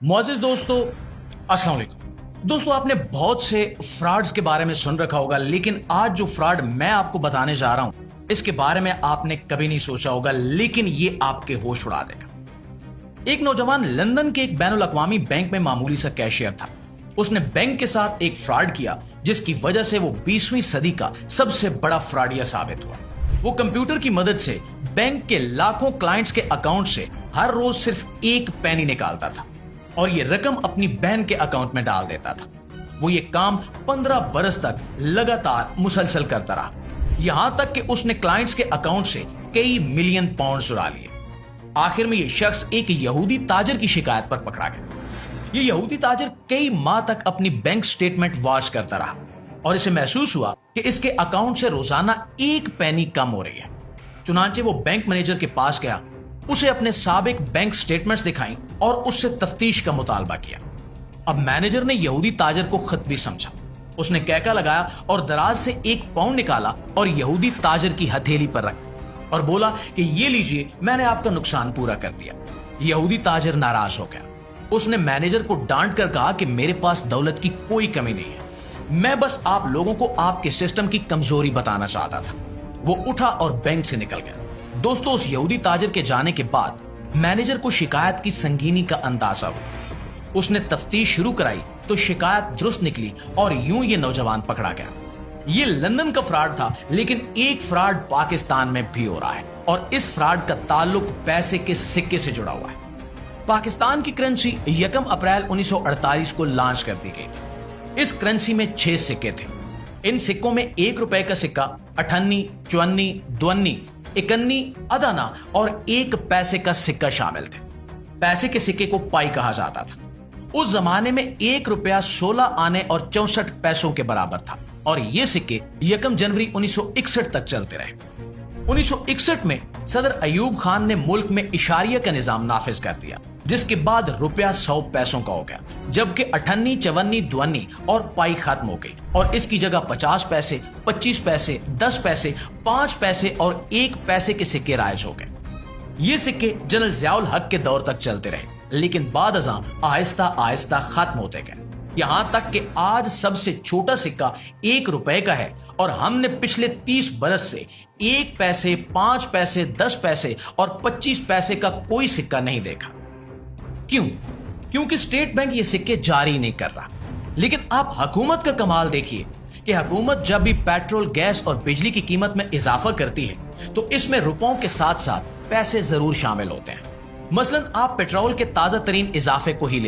मोअज़्ज़िज़ दोस्तों, अस्सलाम वालेकुम। दोस्तों, आपने बहुत से फ्रॉड्स के बारे में सुन रखा होगा, लेकिन आज जो फ्रॉड मैं आपको बताने जा रहा हूं इसके बारे में आपने कभी नहीं सोचा होगा, लेकिन ये आपके होश उड़ा देगा। एक नौजवान लंदन के एक बैनुल अक़वामी बैंक में मामूली सा कैशियर था। उसने बैंक के साथ एक फ्रॉड किया जिसकी वजह से वो 20वीं सदी का सबसे बड़ा फ्रॉडिया साबित हुआ। वो कंप्यूटर की मदद से बैंक के लाखों क्लाइंट्स के अकाउंट से हर रोज सिर्फ एक पैनी निकालता था और ये रकम अपनी बहन के अकाउंट में डाल देता था। वो ये काम 15 बरस तक लगातार मुसलसल करता रहा, यहां तक कि उसने क्लाइंट्स के अकाउंट से कई मिलियन पाउंड चुरा लिए। आखिर में ये शख्स एक यहूदी ताजर की शिकायत पर पकड़ा गया। ये यहूदी ताजर कई माह तक अपनी बैंक स्टेटमेंट वॉच करता रहा और इसे महसूस हुआ कि इसके अकाउंट से रोजाना एक पैनी कम हो रही है। चुनांचे वो बैंक मैनेजर के पास गया, उसे अपने साबिक बैंक स्टेटमेंट्स दिखाई और उससे तफ्तीश का मुतालबा किया। अब मैनेजर ने यहूदी ताजर को खत भी समझा। उसने कैका लगाया और दराज से एक पाउंड निकाला और यहूदी ताजर की हथेली पर रख और बोला कि ये लीजिए, मैंने आपका नुकसान पूरा कर दिया। यहूदी ताजर नाराज हो गया। उसने मैनेजर को डांट कर कहा कि मेरे पास दौलत की कोई कमी नहीं है, मैं बस आप लोगों को आपके सिस्टम की कमजोरी बताना चाहता था। वो उठा और बैंक से निकल गया। दोस्तों, उस यहूदी ताजर के जाने के बाद मैनेजर को शिकायत की संगीनी का अंदाजा हुआ। उसने तफ्तीश शुरू कराई तो शिकायत दुरुस्त निकली और यूं ये नौजवान पकड़ा गया। ये लंदन का फ्रॉड था, लेकिन एक फ्रॉड पाकिस्तान में भी हो रहा है और इस फ्रॉड का ताल्लुक पैसे के सिक्के से जुड़ा हुआ है। पाकिस्तान की करेंसी 1 अप्रैल 1948 को लॉन्च कर दी गई। इस करेंसी में 6 सिक्के थे। इन सिक्कों में 1 रुपए का सिक्का, 58, 54, 52, 51, अदाना और 1 पैसे का सिक्का शामिल थे। पैसे के सिक्के को पाई कहा जाता था। उस जमाने में 1 रुपया 16 आने और 64 पैसों के बराबर था और ये सिक्के 1 जनवरी 1961 तक चलते रहे। 1961 में सदर अयूब खान ने मुल्क में इशारिया का निजाम नाफिज कर दिया, जिसके बाद रुपया 100 पैसों का हो गया, जबकि 58, 54, 52 और पाई खत्म हो गई और इसकी जगह 50 पैसे, 25 पैसे, 10 पैसे, 5 पैसे और 1 पैसे के सिक्के राइज हो गए। ये सिक्के जनरल ज़ियाउल हक के दौर तक चलते रहे, लेकिन बाद अज़ां आहिस्ता आहिस्ता खत्म होते गए, यहां तक कि आज सबसे छोटा सिक्का 1 रुपए का है और हमने पिछले 30 बरस से 1 पैसे, 5 पैसे, 10 पैसे और 25 पैसे का कोई सिक्का नहीं देखा। क्यों? क्योंकि स्टेट बैंक ये सिक्के जारी नहीं कर रहा। लेकिन आप हुकूमत का कमाल देखिए कि हुकूमत जब भी पेट्रोल, गैस और बिजली की कीमत में इजाफा करती है तो इसमें रुपयों के साथ साथ पैसे जरूर शामिल होते हैं। मसलन आप पेट्रोल के ताजा तरीन इजाफे को ही ले